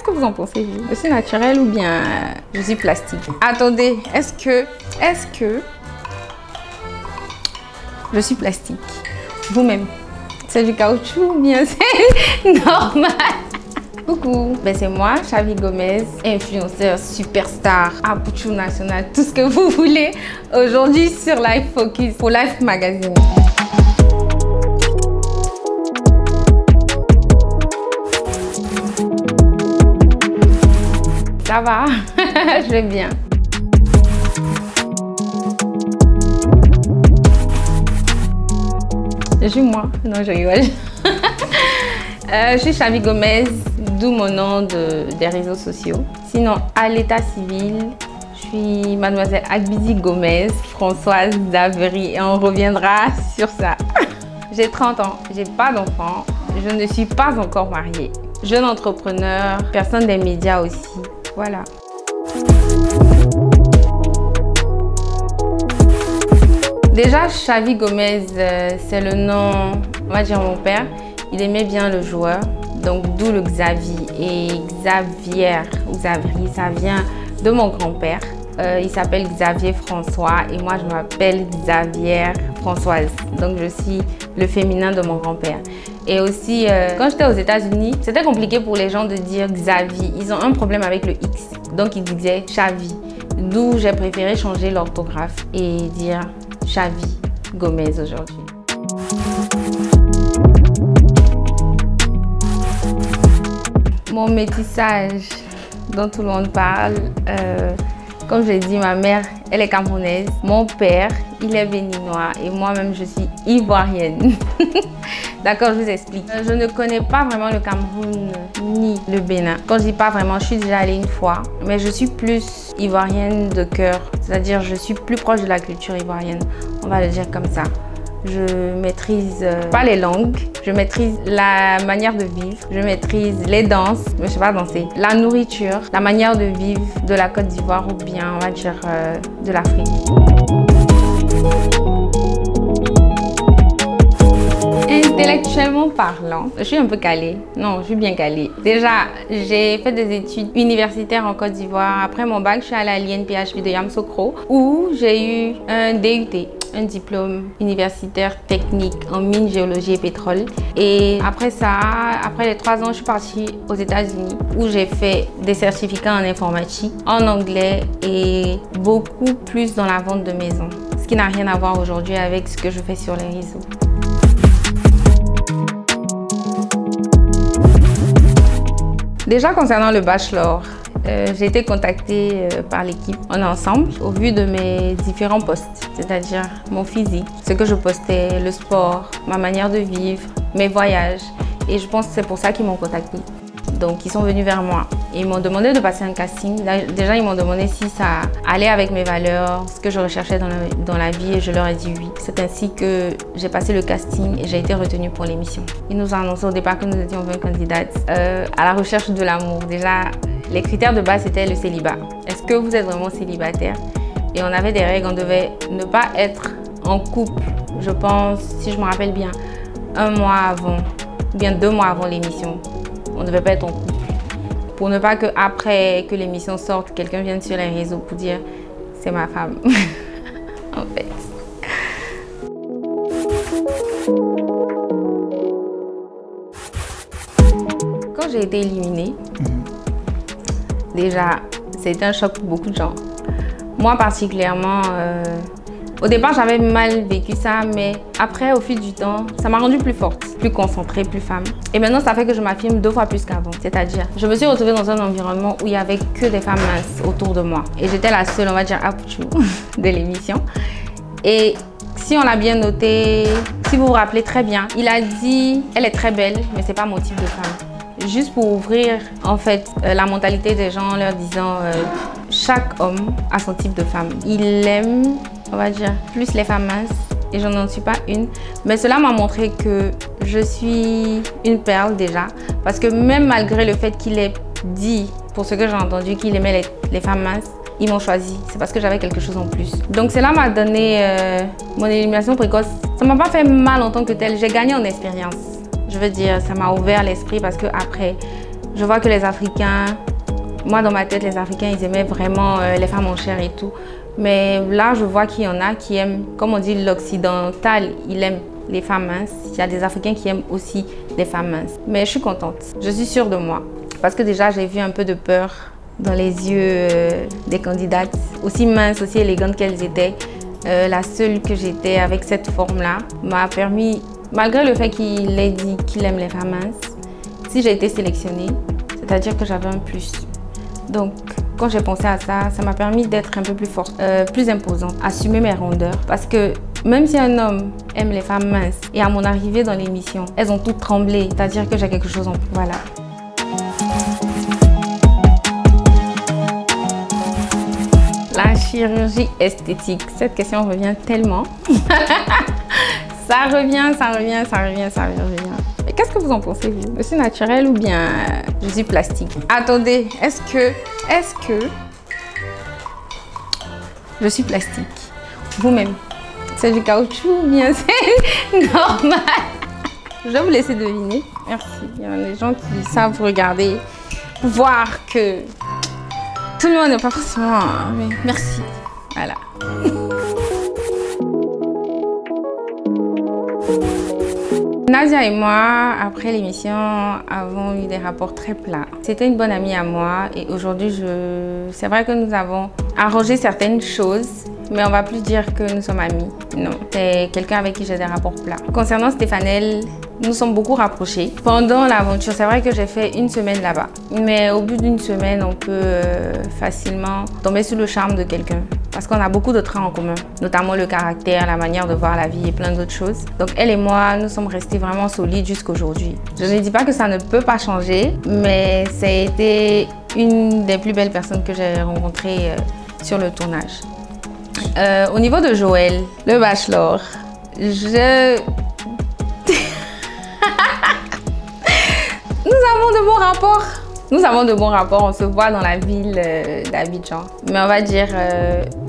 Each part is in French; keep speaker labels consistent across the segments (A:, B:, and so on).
A: que vous en pensez, vous? Je suis naturelle ou bien je suis plastique? Attendez, est-ce que je suis plastique? Vous-même, c'est du caoutchouc ou bien c'est normal? Coucou, ben c'est moi, Chavi Gomez, influenceur, superstar, Apouchou national, tout ce que vous voulez. Aujourd'hui sur Life Focus pour Life Magazine. Ça va? Je vais bien. Je suis moi. Non, je rigole. Je suis Chavi Gomez, d'où mon nom des réseaux sociaux. Sinon, à l'état civil, je suis mademoiselle Agbizi Gomez, Françoise d'Avery, et on reviendra sur ça. J'ai 30 ans, j'ai pas d'enfant, je ne suis pas encore mariée. Jeune entrepreneur, personne des médias aussi. Voilà. Déjà, Chavi Gomez, c'est le nom, on va dire, mon père. Il aimait bien le joueur, donc d'où le Xavi. Et Xavier, ou Xavier, ça vient de mon grand-père. Il s'appelle Xavier François et moi je m'appelle Xavier Françoise. Donc je suis le féminin de mon grand-père. Et aussi, quand j'étais aux États-Unis, c'était compliqué pour les gens de dire Xavi. Ils ont un problème avec le X, donc ils disaient Chavi. D'où j'ai préféré changer l'orthographe et dire Chavi Gomez aujourd'hui. Mon métissage dont tout le monde parle, comme je l'ai dit, ma mère, elle est camerounaise. Mon père, il est béninois et moi-même, je suis ivoirienne. D'accord, je vous explique. Je ne connais pas vraiment le Cameroun ni le Bénin. Quand je dis pas vraiment, je suis déjà allée une fois. Mais je suis plus ivoirienne de cœur. C'est-à-dire, je suis plus proche de la culture ivoirienne. On va le dire comme ça. Je maîtrise pas les langues, je maîtrise la manière de vivre, je maîtrise les danses, mais je sais pas danser, la nourriture, la manière de vivre de la Côte d'Ivoire ou bien on va dire de l'Afrique. Intellectuellement parlant, je suis un peu calée. Non, je suis bien calée. Déjà, j'ai fait des études universitaires en Côte d'Ivoire. Après mon bac, je suis allée à l'INPHB de Yamoussoukro où j'ai eu un DUT, un diplôme universitaire technique en mine, géologie et pétrole. Et après ça, après les 3 ans, je suis partie aux États-Unis où j'ai fait des certificats en informatique, en anglais et beaucoup plus dans la vente de maisons. Ce qui n'a rien à voir aujourd'hui avec ce que je fais sur les réseaux. Déjà concernant le bachelor, j'ai été contactée par l'équipe. On est ensemble au vu de mes différents postes, c'est-à-dire mon physique, ce que je postais, le sport, ma manière de vivre, mes voyages. Et je pense que c'est pour ça qu'ils m'ont contactée. Donc ils sont venus vers moi et ils m'ont demandé de passer un casting. Déjà ils m'ont demandé si ça allait avec mes valeurs, ce que je recherchais dans la vie et je leur ai dit oui. C'est ainsi que j'ai passé le casting et j'ai été retenue pour l'émission. Ils nous ont annoncé au départ que nous étions 20 candidates à la recherche de l'amour. Déjà les critères de base c'était le célibat. Est-ce que vous êtes vraiment célibataire? Et on avait des règles, on devait ne pas être en couple, je pense, si je me rappelle bien, 1 mois avant ou bien 2 mois avant l'émission. On ne devait pas être en couple. Pour ne pas qu'après que l'émission sorte, quelqu'un vienne sur les réseaux pour dire c'est ma femme. En fait. Quand j'ai été éliminée, déjà, c'était un choc pour beaucoup de gens. Moi particulièrement, au départ, j'avais mal vécu ça, mais après, au fil du temps, ça m'a rendue plus forte, plus concentrée, plus femme. Et maintenant, ça fait que je m'affirme 2 fois plus qu'avant. C'est-à-dire, je me suis retrouvée dans un environnement où il n'y avait que des femmes minces autour de moi. Et j'étais la seule, on va dire, Apouchou de l'émission. Et si on l'a bien noté, si vous vous rappelez très bien, il a dit « Elle est très belle, mais c'est pas mon type de femme ». Juste pour ouvrir, en fait, la mentalité des gens en leur disant chaque homme a son type de femme. Il aime, on va dire, plus les femmes minces et je n'en suis pas une. Mais cela m'a montré que je suis une perle déjà. Parce que même malgré le fait qu'il ait dit, pour ce que j'ai entendu, qu'il aimait les femmes minces, ils m'ont choisi. C'est parce que j'avais quelque chose en plus. Donc cela m'a donné mon élimination précoce. Ça m'a pas fait mal en tant que telle. J'ai gagné en expérience. Je veux dire, ça m'a ouvert l'esprit parce que après, Je vois que les Africains, moi dans ma tête, les Africains, ils aimaient vraiment les femmes en chair et tout. Mais là, je vois qu'il y en a qui aiment, comme on dit, l'occidental, il aime les femmes minces. Il y a des Africains qui aiment aussi les femmes minces. Mais je suis contente, je suis sûre de moi. Parce que déjà, j'ai vu un peu de peur dans les yeux des candidates, aussi minces, aussi élégantes qu'elles étaient. La seule que j'étais avec cette forme-là m'a permis, malgré le fait qu'il ait dit qu'il aime les femmes minces, si j'ai été sélectionnée, c'est-à-dire que j'avais un plus. Donc, quand j'ai pensé à ça, ça m'a permis d'être un peu plus forte, plus imposante, assumer mes rondeurs. Parce que même si un homme aime les femmes minces, et à mon arrivée dans l'émission, elles ont toutes tremblé, c'est-à-dire que j'ai quelque chose en plus. Voilà. La chirurgie esthétique, cette question revient tellement. Ça revient. Mais qu'est-ce que vous en pensez, vous? Je suis naturelle ou bien je suis plastique? Attendez, est-ce que je suis plastique? Vous-même, c'est du caoutchouc ou bien c'est normal? Je vais vous laisser deviner. Merci. Il y a des gens qui savent regarder, voir que tout le monde n'est pas forcément... Mais merci. Voilà. Nadia et moi, après l'émission, avons eu des rapports très plats. C'était une bonne amie à moi et aujourd'hui, c'est vrai que nous avons arrangé certaines choses, mais on va plus dire que nous sommes amis. Non, c'est quelqu'un avec qui j'ai des rapports plats. Concernant Stéphanelle, nous sommes beaucoup rapprochés. Pendant l'aventure, c'est vrai que j'ai fait une semaine là-bas. Mais au bout d'une semaine, on peut facilement tomber sous le charme de quelqu'un. Parce qu'on a beaucoup de traits en commun, notamment le caractère, la manière de voir la vie et plein d'autres choses. Donc elle et moi, nous sommes restés vraiment solides jusqu'aujourd'hui. Je ne dis pas que ça ne peut pas changer, mais ça a été une des plus belles personnes que j'ai rencontrées sur le tournage. Au niveau de Joël, le bachelor, Nous avons de bons rapports, on se voit dans la ville d'Abidjan. Mais on va dire,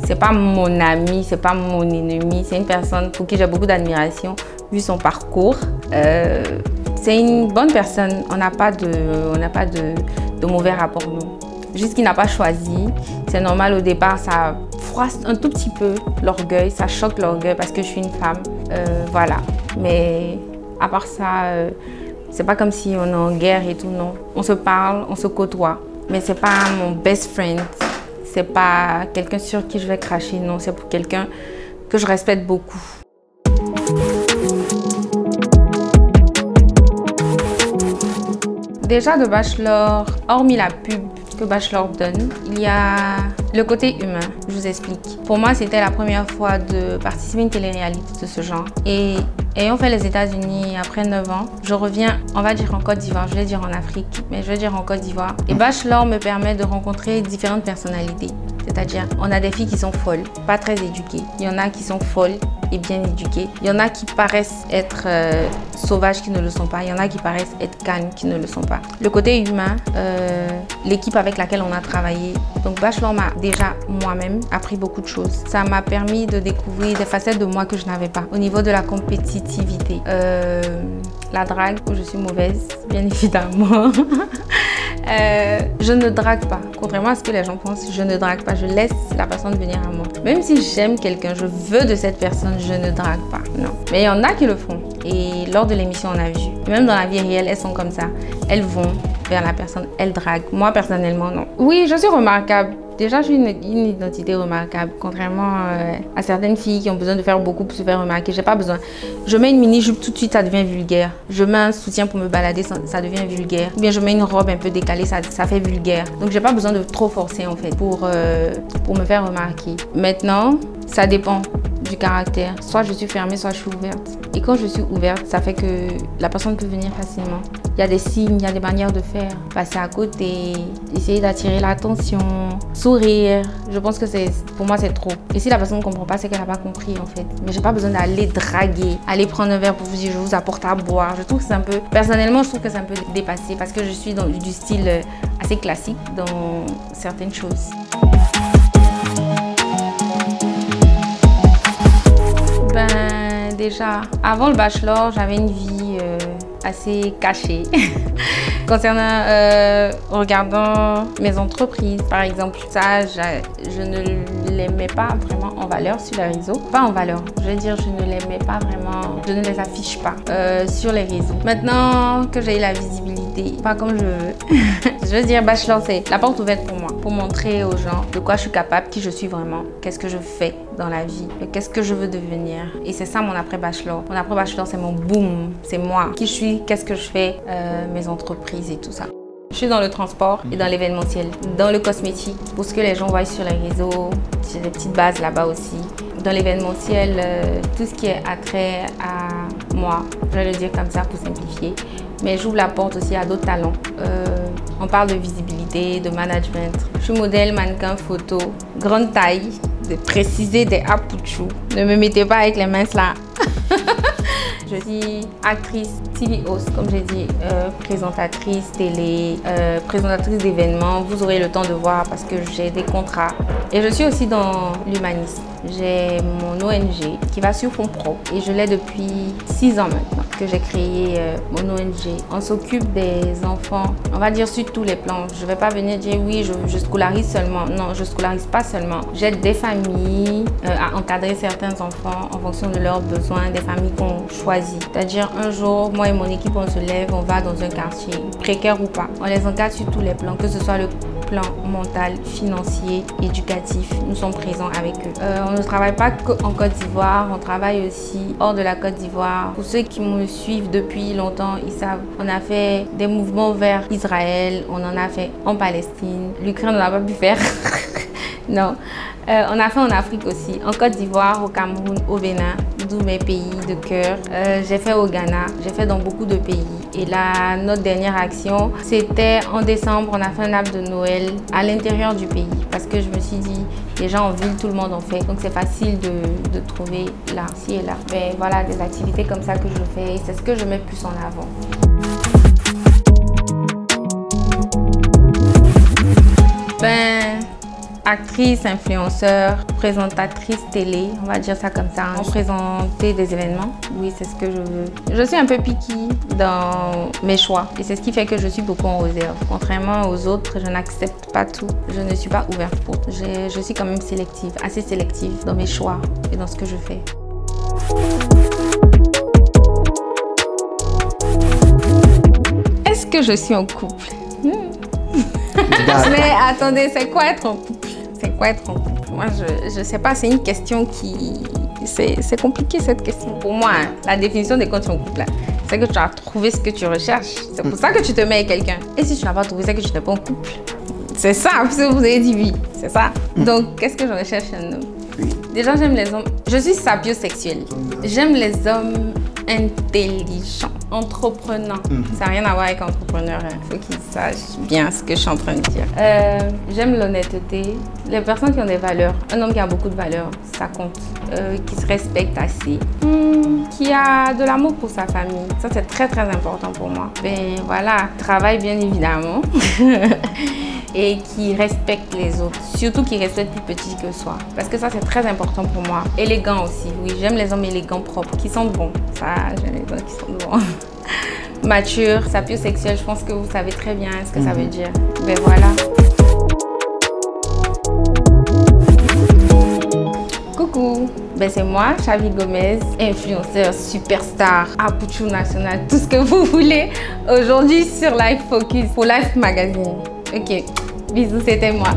A: c'est pas mon ami, c'est pas mon ennemi, c'est une personne pour qui j'ai beaucoup d'admiration, vu son parcours. C'est une bonne personne, on n'a pas de mauvais rapports, non. Juste qu'il n'a pas choisi. C'est normal au départ, ça froisse un tout petit peu l'orgueil, ça choque l'orgueil parce que je suis une femme. Voilà. Mais à part ça, c'est pas comme si on est en guerre et tout, non. On se parle, on se côtoie. Mais c'est pas mon best friend. C'est pas quelqu'un sur qui je vais cracher, non. C'est pour quelqu'un que je respecte beaucoup. Déjà de Bachelor, hormis la pub que Bachelor donne, il y a le côté humain. Je vous explique. Pour moi, c'était la première fois de participer à une télé-réalité de ce genre. Et ayant fait les États-Unis après 9 ans, je reviens, on va dire en Côte d'Ivoire, je vais dire en Afrique, mais je vais dire en Côte d'Ivoire. Et Bachelor me permet de rencontrer différentes personnalités. C'est-à-dire, on a des filles qui sont folles, pas très éduquées. Il y en a qui sont folles et bien éduquées. Il y en a qui paraissent être sauvages qui ne le sont pas. Il y en a qui paraissent être calmes qui ne le sont pas. Le côté humain, l'équipe avec laquelle on a travaillé. Donc Bachelor m'a déjà moi-même appris beaucoup de choses. Ça m'a permis de découvrir des facettes de moi que je n'avais pas. Au niveau de la compétitivité, la drague, où je suis mauvaise, bien évidemment. Je ne drague pas. Contrairement à ce que les gens pensent, je ne drague pas. Je laisse la personne venir à moi. Même si j'aime quelqu'un, je veux de cette personne, je ne drague pas. Non. Mais il y en a qui le font. Et lors de l'émission, on a vu. Même dans la vie réelle, elles sont comme ça. Elles vont vers la personne, elles draguent. Moi, personnellement, non. Oui, je suis remarquable. Déjà, j'ai une identité remarquable, contrairement à certaines filles qui ont besoin de faire beaucoup pour se faire remarquer. J'ai pas besoin. Je mets une mini-jupe, tout de suite, ça devient vulgaire. Je mets un soutien pour me balader, ça devient vulgaire. Ou bien je mets une robe un peu décalée, ça fait vulgaire. Donc, j'ai pas besoin de trop forcer, en fait, pour me faire remarquer. Maintenant, ça dépend du caractère. Soit je suis fermée, soit je suis ouverte. Et quand je suis ouverte, ça fait que la personne peut venir facilement. Il y a des signes, il y a des manières de faire. Passer à côté, essayer d'attirer l'attention, sourire. Je pense que pour moi, c'est trop. Et si la personne ne comprend pas, c'est qu'elle n'a pas compris, en fait. Mais j'ai pas besoin d'aller draguer, aller prendre un verre pour vous dire je vous apporte à boire. Je trouve que c'est un peu... Personnellement, je trouve que c'est un peu dépassé parce que je suis dans du style assez classique dans certaines choses. Déjà, avant le Bachelor, j'avais une vie assez caché. Concernant, regardant mes entreprises, par exemple, ça, je ne les mets pas vraiment en valeur sur les réseaux. Pas en valeur, je veux dire, je ne les mets pas vraiment, je ne les affiche pas sur les réseaux. Maintenant que j'ai eu la visibilité, pas comme je veux, je veux dire, bachelor, c'est la porte ouverte pour moi, pour montrer aux gens de quoi je suis capable, qui je suis vraiment, qu'est-ce que je fais dans la vie, qu'est-ce que je veux devenir. Et c'est ça mon après-bachelor. Mon après-bachelor, c'est mon boom, c'est moi, qui je suis, qu'est-ce que je fais, mes entreprises et tout ça. Je suis dans le transport et dans l'événementiel, dans le cosmétique, pour ce que les gens voient sur les réseaux, j'ai des petites bases là-bas aussi. Dans l'événementiel, tout ce qui est attrait à moi, je vais le dire comme ça pour simplifier, mais j'ouvre la porte aussi à d'autres talents. On parle de visibilité, de management. Je suis modèle, mannequin, photo, grande taille, de préciser des apouchous. Ne me mettez pas avec les minces là. Je suis actrice, TV host, comme j'ai dit, présentatrice télé, présentatrice d'événements. Vous aurez le temps de voir parce que j'ai des contrats. Et je suis aussi dans l'humanisme. J'ai mon ONG qui va sur fonds propres et je l'ai depuis 6 ans maintenant que j'ai créé mon ONG. On s'occupe des enfants, on va dire sur tous les plans. Je ne vais pas venir dire oui, je scolarise seulement. Non, je ne scolarise pas seulement. J'aide des familles à encadrer certains enfants en fonction de leurs besoins, des familles qu'on choisit. C'est-à-dire un jour, moi et mon équipe, on se lève, on va dans un quartier, précaire ou pas. On les encadre sur tous les plans, que ce soit le plan mental, financier, éducatif. Nous sommes présents avec eux. On ne travaille pas qu'en Côte d'Ivoire, on travaille aussi hors de la Côte d'Ivoire. Pour ceux qui me suivent depuis longtemps, ils savent, on a fait des mouvements vers Israël, on en a fait en Palestine. L'Ukraine, on n'a pas pu faire. Non. On a fait en Afrique aussi, en Côte d'Ivoire, au Cameroun, au Bénin, d'où mes pays de cœur. J'ai fait au Ghana, j'ai fait dans beaucoup de pays. Et là, notre dernière action, c'était en décembre, on a fait un arbre de Noël à l'intérieur du pays. Parce que je me suis dit, les gens en ville, tout le monde en fait. Donc c'est facile de trouver là, ci et là. Mais voilà, des activités comme ça que je fais, c'est ce que je mets plus en avant. Actrice, influenceur, présentatrice télé, on va dire ça comme ça, hein. Présenter des événements, oui, c'est ce que je veux. Je suis un peu picky dans mes choix et c'est ce qui fait que je suis beaucoup en réserve. Contrairement aux autres, je n'accepte pas tout. Je ne suis pas ouverte pour. Je suis quand même sélective, assez sélective dans mes choix et dans ce que je fais. Est-ce que je suis en couple? Mais attendez, c'est quoi être en couple? C'est quoi être en couple? Moi, je sais pas, c'est une question qui... C'est compliqué cette question. Pour moi, hein, la définition de quand tu es en couple, c'est que tu as trouvé ce que tu recherches. C'est pour ça que tu te mets avec quelqu'un. Et si tu n'as pas trouvé, c'est que tu n'es pas en couple. C'est ça, parce que vous avez dit oui, c'est ça. Donc, qu'est-ce que je recherche chez un homme? Déjà, j'aime les hommes... Je suis sapiosexuelle. J'aime les hommes intelligents, entreprenants. Ça n'a rien à voir avec entrepreneur. Il faut qu'ils sachent bien ce que je suis en train de dire. J'aime l'honnêteté. Les personnes qui ont des valeurs. Un homme qui a beaucoup de valeurs, ça compte. Qui se respecte assez. Qui a de l'amour pour sa famille. Ça, c'est très, très important pour moi. Ben voilà, travaille bien évidemment. Et qui respecte les autres, surtout qui respecte plus petit que soi. Parce que ça, c'est très important pour moi. Élégant aussi, oui, j'aime les hommes élégants, propres, qui sentent bon. Ça, j'aime les hommes qui sentent bon. Mature, sapiosexuel, je pense que vous savez très bien ce que ça veut dire. Ben voilà. Coucou, ben c'est moi, Chavi Gomez, influenceur, superstar, apouchou national, tout ce que vous voulez. Aujourd'hui sur Life Focus pour Life Magazine. Ok, bisous, c'était moi.